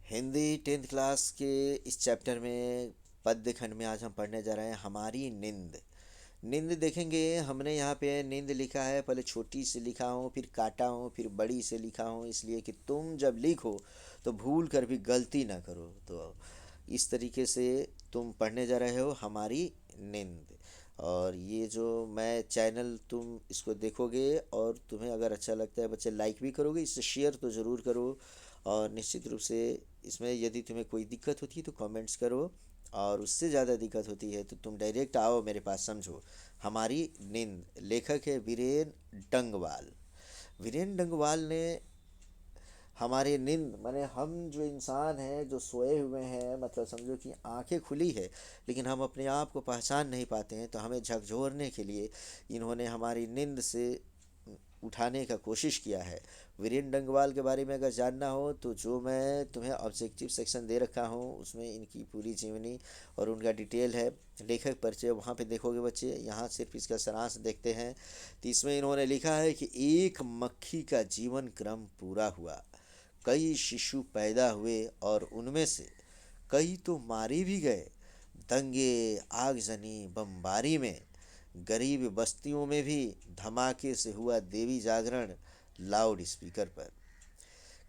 Hindi 10th class के इस chapter में पद्य खंड में आज हम पढ़ने जा रहे हैं हमारी नींद। नींद देखेंगे, हमने यहाँ पे नींद लिखा है, पहले छोटी से लिखा हूँ, फिर काटा हूँ, फिर बड़ी से लिखा हूँ, इसलिए कि तुम जब लिखो तो भूल कर भी गलती ना करो। तो इस तरीके से तुम पढ़ने जा रहे हो हमारी नींद। और ये जो मैं चैनल, तुम इसको देखोगे और तुम्हें अगर अच्छा लगता है बच्चे लाइक भी करोगे, इससे शेयर तो ज़रूर करो। और निश्चित रूप से इसमें यदि तुम्हें कोई दिक्कत होती है तो कमेंट्स करो, और उससे ज़्यादा दिक्कत होती है तो तुम डायरेक्ट आओ मेरे पास, समझो। हमारी नींद, लेखक है वीरेन डंगवाल। वीरेन डंगवाल ने हमारी नींद माने हम जो इंसान हैं जो सोए हुए हैं, मतलब समझो कि आंखें खुली है लेकिन हम अपने आप को पहचान नहीं पाते हैं, तो हमें झकझोरने के लिए इन्होंने हमारी नींद से उठाने का कोशिश किया है। वीरेन डंगवाल के बारे में अगर जानना हो तो जो मैं तुम्हें ऑब्जेक्टिव सेक्शन दे रखा हूँ उसमें इनकी पूरी जीवनी और उनका डिटेल है, लेखक परिचय वहाँ पे देखोगे बच्चे। यहाँ सिर्फ इसका सारांश देखते हैं तो इसमें इन्होंने लिखा है कि एक मक्खी का जीवन क्रम पूरा हुआ, कई शिशु पैदा हुए और उनमें से कई तो मारे भी गए। दंगे, आगजनी, बमबारी में, गरीब बस्तियों में भी धमाके से हुआ देवी जागरण लाउड स्पीकर पर।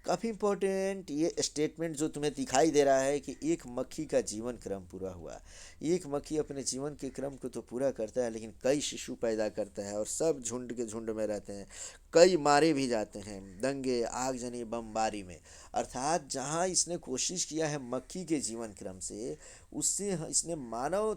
काफ़ी इम्पोर्टेंट ये स्टेटमेंट जो तुम्हें दिखाई दे रहा है कि एक मक्खी का जीवन क्रम पूरा हुआ। एक मक्खी अपने जीवन के क्रम को तो पूरा करता है लेकिन कई शिशु पैदा करता है और सब झुंड के झुंड में रहते हैं, कई मारे भी जाते हैं दंगे, आगजनी, बमबारी में। अर्थात जहाँ इसने कोशिश किया है मक्खी के जीवन क्रम से, उससे इसने मानव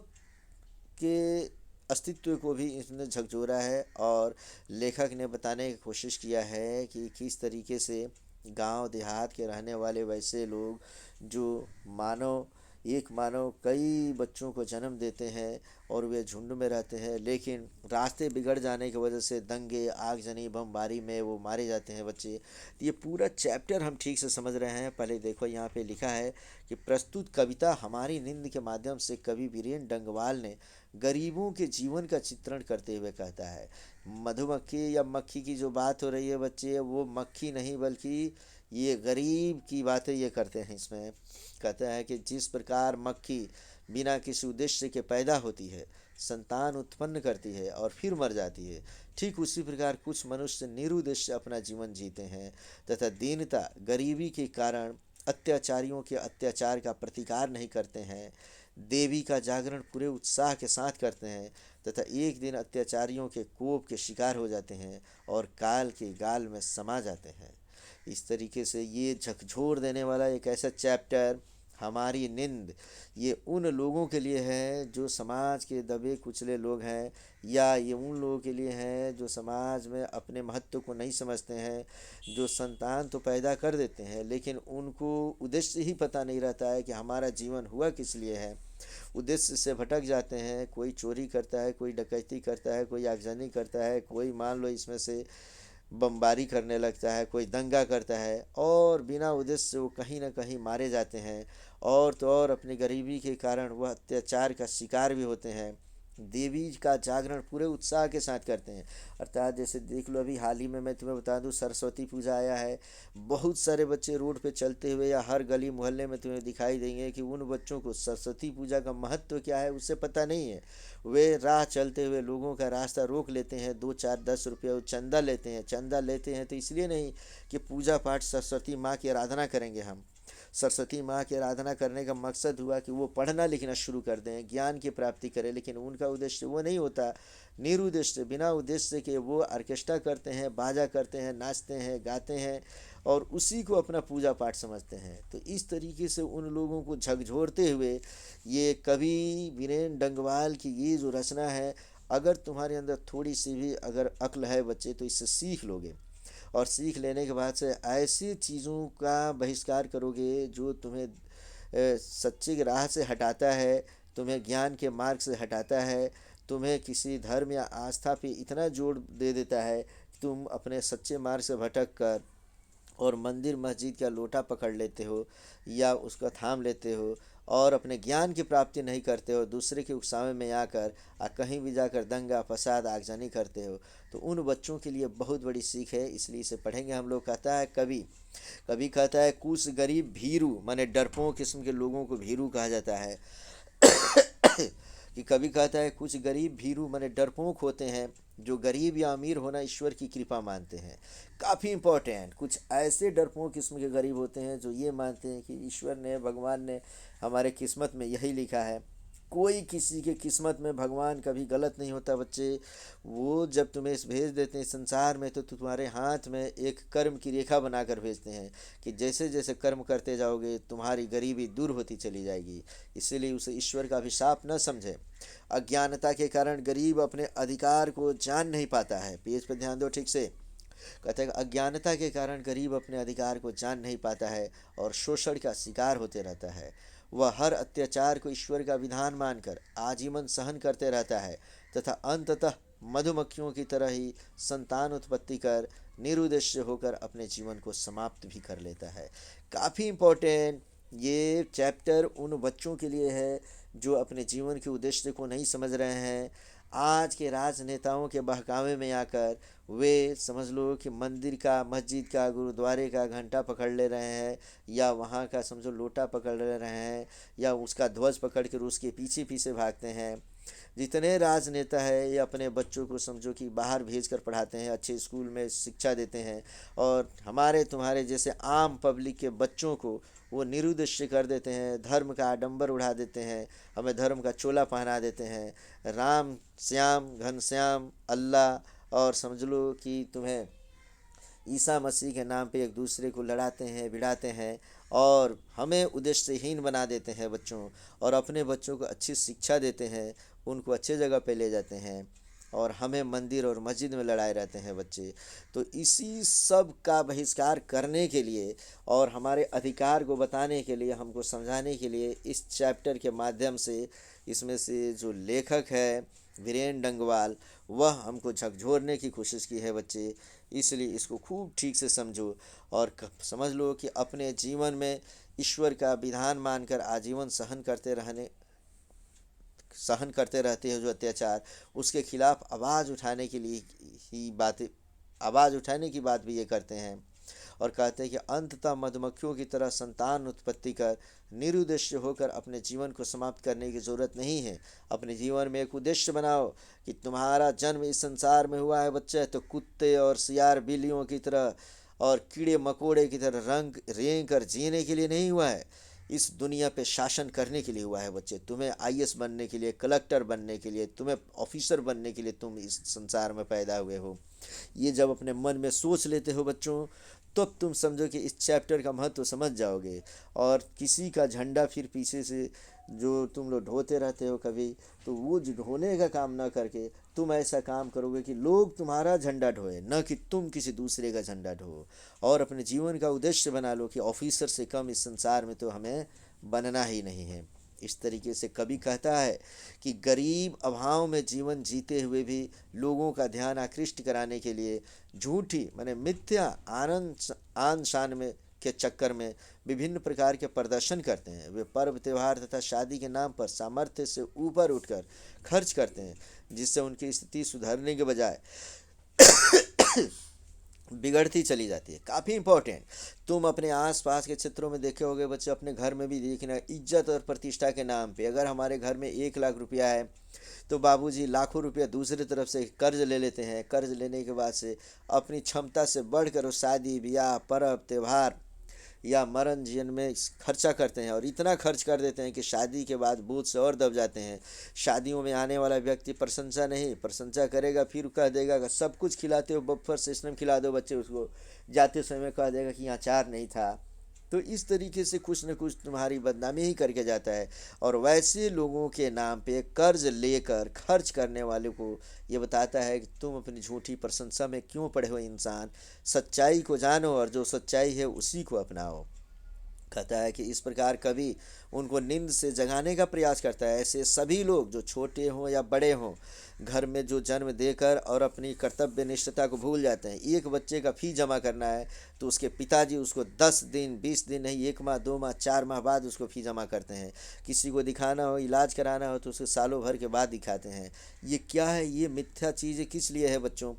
के अस्तित्व को भी इसने झकझोरा है। और लेखक ने बताने की कोशिश किया है कि किस तरीके से गांव देहात के रहने वाले वैसे लोग जो मानव, एक मानव कई बच्चों को जन्म देते हैं और वे झुंड में रहते हैं, लेकिन रास्ते बिगड़ जाने की वजह से दंगे, आगजनी, बमबारी में वो मारे जाते हैं बच्चे। तो ये पूरा चैप्टर हम ठीक से समझ रहे हैं। पहले देखो यहाँ पे लिखा है कि प्रस्तुत कविता हमारी नींद के माध्यम से कवि वीरेन डंगवाल ने गरीबों के जीवन का चित्रण करते हुए कहता है। मधुमक्खी या मक्खी की जो बात हो रही है बच्चे, वो मक्खी नहीं बल्कि ये गरीब की बातें ये करते हैं। इसमें कहता है कि जिस प्रकार मक्खी बिना किसी उद्देश्य के पैदा होती है, संतान उत्पन्न करती है और फिर मर जाती है, ठीक उसी प्रकार कुछ मनुष्य निरुद्देश्य अपना जीवन जीते हैं तथा दीनता, गरीबी के कारण अत्याचारियों के अत्याचार का प्रतिकार नहीं करते हैं, देवी का जागरण पूरे उत्साह के साथ करते हैं तथा एक दिन अत्याचारियों के कोप के शिकार हो जाते हैं और काल के गाल में समा जाते हैं। इस तरीके से ये झकझोर देने वाला एक ऐसा चैप्टर हमारी नींद, ये उन लोगों के लिए है जो समाज के दबे कुचले लोग हैं, या ये उन लोगों के लिए हैं जो समाज में अपने महत्व को नहीं समझते हैं, जो संतान तो पैदा कर देते हैं लेकिन उनको उद्देश्य ही पता नहीं रहता है कि हमारा जीवन हुआ किस लिए है। उद्देश्य से भटक जाते हैं, कोई चोरी करता है, कोई डकैती करता है, कोई आगजनी करता है, कोई मान लो इसमें से बमबारी करने लगता है, कोई दंगा करता है और बिना उद्देश्य से वो कहीं ना कहीं मारे जाते हैं। और तो और अपनी गरीबी के कारण वह अत्याचार का शिकार भी होते हैं। देवी का जागरण पूरे उत्साह के साथ करते हैं। अर्थात जैसे देख लो, अभी हाल ही में मैं तुम्हें बता दूं सरस्वती पूजा आया है। बहुत सारे बच्चे रोड पे चलते हुए या हर गली मोहल्ले में तुम्हें दिखाई देंगे कि उन बच्चों को सरस्वती पूजा का महत्व क्या है उससे पता नहीं है। वे राह चलते हुए लोगों का रास्ता रोक लेते हैं, 2 4 10 रुपये चंदा लेते हैं। चंदा लेते हैं तो इसलिए नहीं कि पूजा पाठ सरस्वती माँ की आराधना करेंगे हम। सरस्वती माँ की आराधना करने का मकसद हुआ कि वो पढ़ना लिखना शुरू कर दें, ज्ञान की प्राप्ति करें, लेकिन उनका उद्देश्य वो नहीं होता। निरुद्देश्य, बिना उद्देश्य के वो ऑर्केस्ट्रा करते हैं, बाजा करते हैं, नाचते हैं, गाते हैं और उसी को अपना पूजा पाठ समझते हैं। तो इस तरीके से उन लोगों को झकझोरते हुए ये कवि वीरेन डंगवाल की ये जो रचना है, अगर तुम्हारे अंदर थोड़ी सी भी अगर अक्ल है बच्चे तो इससे सीख लोगे। और सीख लेने के बाद से ऐसी चीज़ों का बहिष्कार करोगे जो तुम्हें सच्ची की राह से हटाता है, तुम्हें ज्ञान के मार्ग से हटाता है, तुम्हें किसी धर्म या आस्था पे इतना जोर दे देता है कि तुम अपने सच्चे मार्ग से भटक कर और मंदिर मस्जिद का लोटा पकड़ लेते हो या उसका थाम लेते हो और अपने ज्ञान की प्राप्ति नहीं करते हो, दूसरे के उकसावे में आकर कहीं भी जाकर दंगा फसाद आगजनी करते हो, तो उन बच्चों के लिए बहुत बड़ी सीख है। इसलिए इसे पढ़ेंगे हम लोग। कहता है कवि, कभी कहता है कुछ गरीब भीरू, माने डरपोक किस्म के लोगों को भीरू कहा जाता है। कि कभी कहता है कुछ गरीब भीरू माने डरपोक होते हैं जो गरीब या अमीर होना ईश्वर की कृपा मानते हैं। काफ़ी इंपॉर्टेंट, कुछ ऐसे डरपोक किस्म के गरीब होते हैं जो ये मानते हैं कि ईश्वर ने, भगवान ने हमारे किस्मत में यही लिखा है। कोई किसी के किस्मत में भगवान कभी गलत नहीं होता बच्चे। वो जब तुम्हें भेज देते हैं संसार में तो तुम्हारे हाथ में एक कर्म की रेखा बनाकर भेजते हैं कि जैसे जैसे कर्म करते जाओगे तुम्हारी गरीबी दूर होती चली जाएगी। इसीलिए उसे ईश्वर का अभिशाप न समझे। अज्ञानता के कारण गरीब अपने अधिकार को जान नहीं पाता है। पेज पर ध्यान दो ठीक से। कहते हैं अज्ञानता के कारण गरीब अपने अधिकार को जान नहीं पाता है और शोषण का शिकार होते रहता है। वह हर अत्याचार को ईश्वर का विधान मानकर आजीवन सहन करते रहता है तथा अंततः मधुमक्खियों की तरह ही संतान उत्पत्ति कर निरुद्देश्य होकर अपने जीवन को समाप्त भी कर लेता है। काफ़ी इम्पोर्टेंट ये चैप्टर उन बच्चों के लिए है जो अपने जीवन के उद्देश्य को नहीं समझ रहे हैं। आज के राजनेताओं के बहकावे में आकर वे समझ लो कि मंदिर का, मस्जिद का, गुरुद्वारे का घंटा पकड़ ले रहे हैं या वहाँ का समझो लोटा पकड़ ले रहे हैं या उसका ध्वज पकड़ कर उसके पीछे पीछे भागते हैं। जितने राजनेता है ये अपने बच्चों को समझो कि बाहर भेज कर पढ़ाते हैं, अच्छे स्कूल में शिक्षा देते हैं और हमारे तुम्हारे जैसे आम पब्लिक के बच्चों को वो निरुद्देश्य कर देते हैं, धर्म का आडंबर उड़ा देते हैं, हमें धर्म का चोला पहना देते हैं। राम श्याम घनश्याम अल्लाह और समझ लो कि तुम्हें ईसा मसीह के नाम पे एक दूसरे को लड़ाते हैं, भिड़ाते हैं और हमें उद्देश्यहीन बना देते हैं बच्चों, और अपने बच्चों को अच्छी शिक्षा देते हैं, उनको अच्छे जगह पे ले जाते हैं और हमें मंदिर और मस्जिद में लड़ाए रहते हैं बच्चे। तो इसी सब का बहिष्कार करने के लिए और हमारे अधिकार को बताने के लिए, हमको समझाने के लिए इस चैप्टर के माध्यम से इसमें से जो लेखक है वीरेन डंगवाल, वह हमको झकझोरने की कोशिश की है बच्चे। इसलिए इसको खूब ठीक से समझो और समझ लो कि अपने जीवन में ईश्वर का विधान मानकर आजीवन सहन करते रहते हैं जो अत्याचार, उसके खिलाफ आवाज़ उठाने के लिए ही आवाज़ उठाने की बात भी ये करते हैं और कहते हैं कि अंततः मधुमक्खियों की तरह संतान उत्पत्ति कर निरुद्देश्य होकर अपने जीवन को समाप्त करने की ज़रूरत नहीं है। अपने जीवन में एक उद्देश्य बनाओ कि तुम्हारा जन्म इस संसार में हुआ है बच्चे, तो कुत्ते और सियार बिल्लियों की तरह और कीड़े मकोड़े की तरह रंग रेंग कर जीने के लिए नहीं हुआ है, इस दुनिया पे शासन करने के लिए हुआ है बच्चे। तुम्हें आईएएस बनने के लिए, कलेक्टर बनने के लिए, तुम्हें ऑफिसर बनने के लिए तुम इस संसार में पैदा हुए हो। ये जब अपने मन में सोच लेते हो बच्चों, तब तुम समझो कि इस चैप्टर का महत्व समझ जाओगे। और किसी का झंडा फिर पीछे से जो तुम लोग ढोते रहते हो कभी, तो वो ढोने का काम ना करके तुम ऐसा काम करोगे कि लोग तुम्हारा झंडा ढोए, न कि तुम किसी दूसरे का झंडा ढो। और अपने जीवन का उद्देश्य बना लो कि ऑफिसर से कम इस संसार में तो हमें बनना ही नहीं है। इस तरीके से कवि कहता है कि गरीब अभाव में जीवन जीते हुए भी लोगों का ध्यान आकृष्ट कराने के लिए झूठी माने मिथ्या आनंद आन शान में के चक्कर में विभिन्न प्रकार के प्रदर्शन करते हैं। वे पर्व त्यौहार तथा शादी के नाम पर सामर्थ्य से ऊपर उठकर खर्च करते हैं, जिससे उनकी स्थिति सुधरने के बजाय बिगड़ती चली जाती है। काफ़ी इंपॉर्टेंट, तुम अपने आसपास के क्षेत्रों में देखे होगे बच्चे, अपने घर में भी देखना, इज्जत और प्रतिष्ठा के नाम पे अगर हमारे घर में 1 लाख रुपया है तो बाबूजी लाखों रुपया दूसरी तरफ से कर्ज ले लेते हैं। कर्ज लेने के बाद से अपनी क्षमता से बढ़कर वो शादी ब्याह पर्व त्यौहार या मरण जीवन में खर्चा करते हैं और इतना खर्च कर देते हैं कि शादी के बाद बोझ से और दब जाते हैं। शादियों में आने वाला व्यक्ति प्रशंसा नहीं, प्रशंसा करेगा फिर कह देगा कि सब कुछ खिलाते हो, बफर सिस्टम खिला दो बच्चे, उसको जाते समय कह देगा कि यहाँ अचार नहीं था। तो इस तरीके से कुछ न कुछ तुम्हारी बदनामी ही करके जाता है। और वैसे लोगों के नाम पे कर्ज लेकर खर्च करने वाले को ये बताता है कि तुम अपनी झूठी प्रशंसा में क्यों पड़े हो इंसान, सच्चाई को जानो और जो सच्चाई है उसी को अपनाओ। कहता है कि इस प्रकार कवि उनको नींद से जगाने का प्रयास करता है। ऐसे सभी लोग जो छोटे हों या बड़े हों, घर में जो जन्म देकर और अपनी कर्तव्य निष्ठता को भूल जाते हैं। एक बच्चे का फी जमा करना है तो उसके पिताजी उसको 10 दिन 20 दिन नहीं, 1 माह 2 माह 4 माह बाद उसको फी जमा करते हैं। किसी को दिखाना हो, इलाज कराना हो तो उसे सालों भर के बाद दिखाते हैं। ये क्या है? ये मिथ्या चीज़ें किस लिए है बच्चों?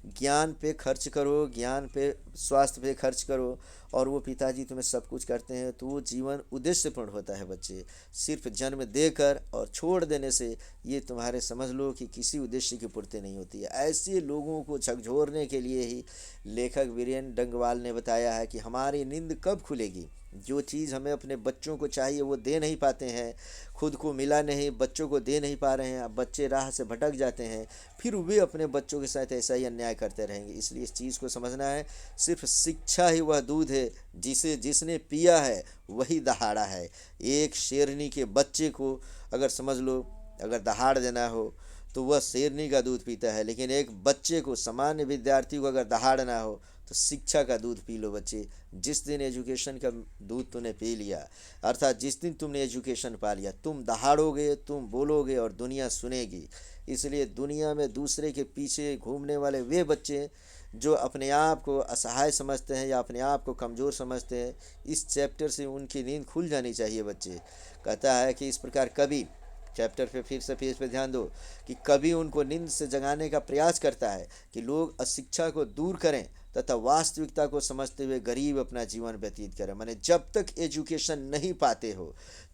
ज्ञान पे खर्च करो, ज्ञान पे, स्वास्थ्य पे खर्च करो, और वो पिताजी तुम्हें सब कुछ करते हैं तो वो जीवन उद्देश्यपूर्ण होता है बच्चे। सिर्फ जन्म देकर और छोड़ देने से ये तुम्हारे समझ लो कि किसी उद्देश्य की पूर्ति नहीं होती है। ऐसे लोगों को झकझोरने के लिए ही लेखक वीरेन डंगवाल ने बताया है कि हमारी नींद कब खुलेगी। जो चीज़ हमें अपने बच्चों को चाहिए वो दे नहीं पाते हैं, खुद को मिला नहीं, बच्चों को दे नहीं पा रहे हैं, अब बच्चे राह से भटक जाते हैं, फिर वे अपने बच्चों के साथ ऐसा ही अन्याय करते रहेंगे। इसलिए इस चीज़ को समझना है, सिर्फ शिक्षा ही वह दूध है जिसे जिसने पिया है वही दहाड़ा है। एक शेरनी के बच्चे को अगर समझ लो, अगर दहाड़ देना हो तो वह शेरनी का दूध पीता है, लेकिन एक बच्चे को, सामान्य विद्यार्थी को अगर दहाड़ना हो तो शिक्षा का दूध पी लो बच्चे। जिस दिन एजुकेशन का दूध तूने पी लिया, अर्थात जिस दिन तुमने एजुकेशन पा लिया, तुम दहाड़ोगे, तुम बोलोगे और दुनिया सुनेगी। इसलिए दुनिया में दूसरे के पीछे घूमने वाले वे बच्चे जो अपने आप को असहाय समझते हैं या अपने आप को कमज़ोर समझते हैं, इस चैप्टर से उनकी नींद खुल जानी चाहिए बच्चे। कहता है कि इस प्रकार कवि, चैप्टर पे फिर से पेज पे ध्यान दो कि कवि उनको नींद से जगाने का प्रयास करता है कि लोग अशिक्षा को दूर करें तथा वास्तविकता को समझते हुए गरीब अपना जीवन व्यतीत करें। माने जब तक एजुकेशन नहीं पाते हो,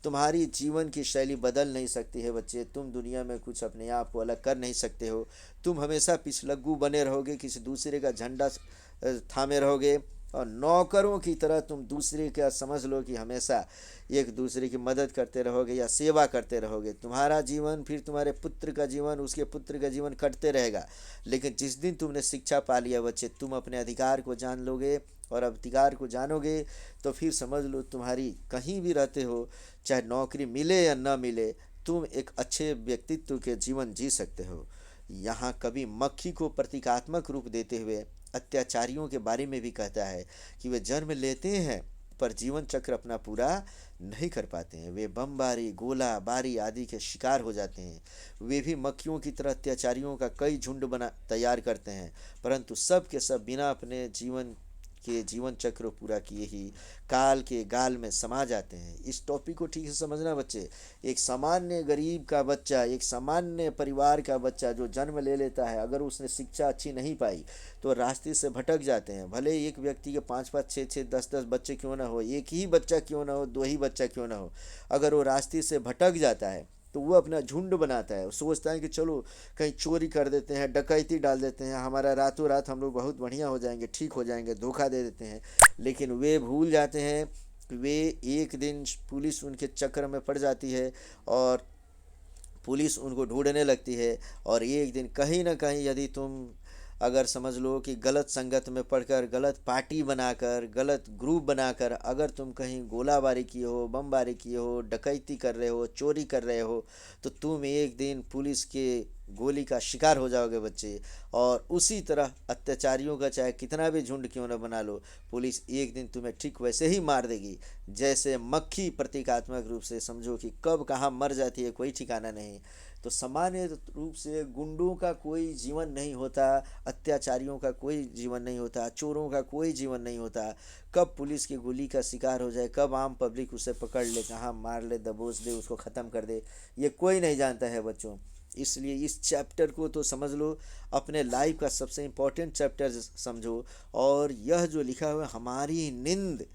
तुम्हारी जीवन की शैली बदल नहीं सकती है बच्चे। तुम दुनिया में कुछ अपने आप को अलग कर नहीं सकते हो। तुम हमेशा पिछलग्गू बने रहोगे, किसी दूसरे का झंडा थामे रहोगे, और नौकरों की तरह तुम दूसरे का समझ लो कि हमेशा एक दूसरे की मदद करते रहोगे या सेवा करते रहोगे। तुम्हारा जीवन, फिर तुम्हारे पुत्र का जीवन, उसके पुत्र का जीवन कटते रहेगा। लेकिन जिस दिन तुमने शिक्षा पा लिया बच्चे, तुम अपने अधिकार को जान लोगे, और अधिकार को जानोगे तो फिर समझ लो तुम्हारी कहीं भी रहते हो, चाहे नौकरी मिले या न मिले, तुम एक अच्छे व्यक्तित्व के जीवन जी सकते हो। यहाँ कभी मक्खी को प्रतीकात्मक रूप देते हुए अत्याचारियों के बारे में भी कहता है कि वे जन्म लेते हैं पर जीवन चक्र अपना पूरा नहीं कर पाते हैं। वे बमबारी, गोला बारी आदि के शिकार हो जाते हैं। वे भी मक्खियों की तरह अत्याचारियों का कई झुंड बना तैयार करते हैं, परंतु सब के सब बिना अपने जीवन चक्र पूरा किए ही काल के गाल में समा जाते हैं। इस टॉपिक को ठीक से समझना बच्चे। एक सामान्य गरीब का बच्चा, एक सामान्य परिवार का बच्चा जो जन्म ले लेता है, अगर उसने शिक्षा अच्छी नहीं पाई तो रास्ते से भटक जाते हैं। भले एक व्यक्ति के 5-5 6-6 10-10 बच्चे क्यों ना हो, एक ही बच्चा क्यों ना हो, 2 ही बच्चा क्यों ना हो, अगर वो रास्ते से भटक जाता है तो वो अपना झुंड बनाता है। वो सोचता है कि चलो कहीं चोरी कर देते हैं, डकैती डाल देते हैं, हमारा रातों रात हम लोग बहुत बढ़िया हो जाएंगे, ठीक हो जाएंगे, धोखा दे देते हैं। लेकिन वे भूल जाते हैं कि वे एक दिन पुलिस उनके चक्कर में पड़ जाती है और पुलिस उनको ढूंढने लगती है। और एक दिन कहीं ना कहीं यदि तुम अगर समझ लो कि गलत संगत में पढ़कर, गलत पार्टी बनाकर, गलत ग्रुप बनाकर अगर तुम कहीं गोलाबारी किए हो, बमबारी किए हो, डकैती कर रहे हो, चोरी कर रहे हो, तो तुम एक दिन पुलिस के गोली का शिकार हो जाओगे बच्चे। और उसी तरह अत्याचारियों का चाहे कितना भी झुंड क्यों न बना लो, पुलिस एक दिन तुम्हें ठीक वैसे ही मार देगी जैसे मक्खी प्रतीकात्मक रूप से। समझो कि कब कहाँ मर जाती है कोई ठिकाना नहीं। तो सामान्य रूप से गुंडों का कोई जीवन नहीं होता, अत्याचारियों का कोई जीवन नहीं होता, चोरों का कोई जीवन नहीं होता। कब पुलिस की गोली का शिकार हो जाए, कब आम पब्लिक उसे पकड़ ले, कहाँ मार ले, दबोच दे, उसको ख़त्म कर दे, ये कोई नहीं जानता है बच्चों। इसलिए इस चैप्टर को तो समझ लो, अपने लाइफ का सबसे इम्पोर्टेंट चैप्टर समझो। और यह जो लिखा हुआ हमारी नींद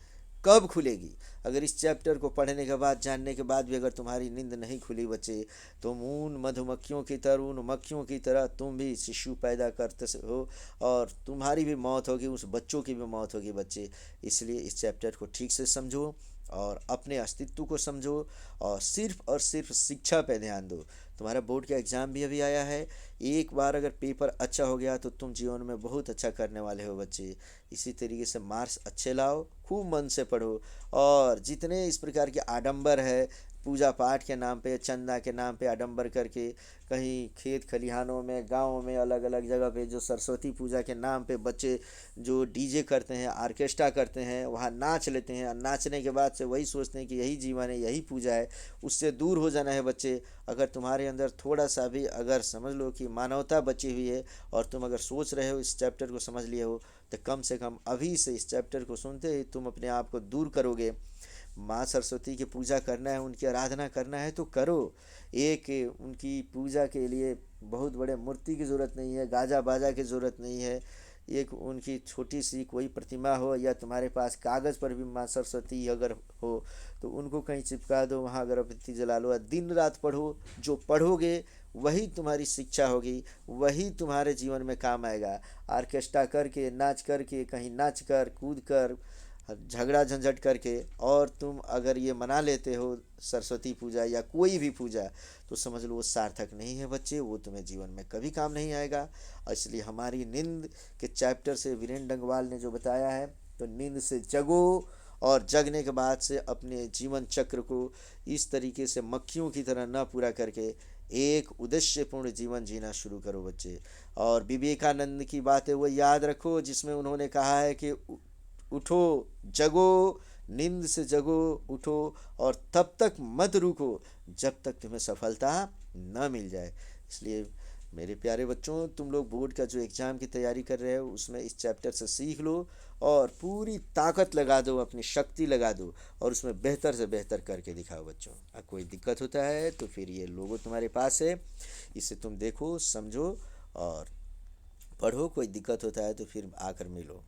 कब खुलेगी, अगर इस चैप्टर को पढ़ने के बाद, जानने के बाद भी अगर तुम्हारी नींद नहीं खुली बच्चे, तुम उन मधुमक्खियों की तरह, उन मक्खियों की तरह तुम भी शिशु पैदा करते हो और तुम्हारी भी मौत होगी, उस बच्चों की भी मौत होगी बच्चे। इसलिए इस चैप्टर को ठीक से समझो और अपने अस्तित्व को समझो और सिर्फ शिक्षा पे ध्यान दो। तुम्हारा बोर्ड का एग्ज़ाम भी अभी आया है, एक बार अगर पेपर अच्छा हो गया तो तुम जीवन में बहुत अच्छा करने वाले हो बच्चे। इसी तरीके से मार्क्स अच्छे लाओ, खूब मन से पढ़ो, और जितने इस प्रकार के आडंबर है, पूजा पाठ के नाम पे, चंदा के नाम पे आडंबर करके कहीं खेत खलिहानों में, गाँव में, अलग अलग जगह पे जो सरस्वती पूजा के नाम पे बच्चे जो डीजे करते हैं, ऑर्केस्ट्रा करते हैं, वहाँ नाच लेते हैं, और नाचने के बाद से वही सोचते हैं कि यही जीवन है, यही पूजा है। उससे दूर हो जाना है बच्चे। अगर तुम्हारे अंदर थोड़ा सा भी अगर समझ लो कि मानवता बची हुई है, और तुम अगर सोच रहे हो, इस चैप्टर को समझ लिए हो, तो कम से कम अभी से इस चैप्टर को सुनते ही तुम अपने आप को दूर करोगे। माँ सरस्वती की पूजा करना है, उनकी आराधना करना है तो करो। एक उनकी पूजा के लिए बहुत बड़े मूर्ति की ज़रूरत नहीं है, गाजा बाजा की ज़रूरत नहीं है। एक उनकी छोटी सी कोई प्रतिमा हो, या तुम्हारे पास कागज़ पर भी माँ सरस्वती अगर हो तो उनको कहीं चिपका दो, वहाँ अगरबत्ती जला लो, दिन रात पढ़ो। जो पढ़ोगे वही तुम्हारी शिक्षा होगी, वही तुम्हारे जीवन में काम आएगा। ऑर्केस्ट्रा करके, नाच करके, कहीं नाच कर कूद कर, झगड़ा झंझट करके, और तुम अगर ये मना लेते हो सरस्वती पूजा या कोई भी पूजा, तो समझ लो वो सार्थक नहीं है बच्चे, वो तुम्हें जीवन में कभी काम नहीं आएगा। और इसलिए हमारी नींद के चैप्टर से वीरेंद्र डंगवाल ने जो बताया है, तो नींद से जगो, और जगने के बाद से अपने जीवन चक्र को इस तरीके से मक्खियों की तरह न पूरा करके एक उद्देश्यपूर्ण जीवन जीना शुरू करो बच्चे। और विवेकानंद की बातें वो याद रखो, जिसमें उन्होंने कहा है कि उठो, जगो, नींद से जगो, उठो, और तब तक मत रुको जब तक तुम्हें सफलता न मिल जाए। इसलिए मेरे प्यारे बच्चों, तुम लोग बोर्ड का जो एग्ज़ाम की तैयारी कर रहे हो, उसमें इस चैप्टर से सीख लो, और पूरी ताकत लगा दो, अपनी शक्ति लगा दो, और उसमें बेहतर से बेहतर करके दिखाओ बच्चों। कोई दिक्कत होता है तो फिर ये लोगो तुम्हारे पास है, इसे तुम देखो, समझो और पढ़ो। कोई दिक्कत होता है तो फिर आकर मिलो।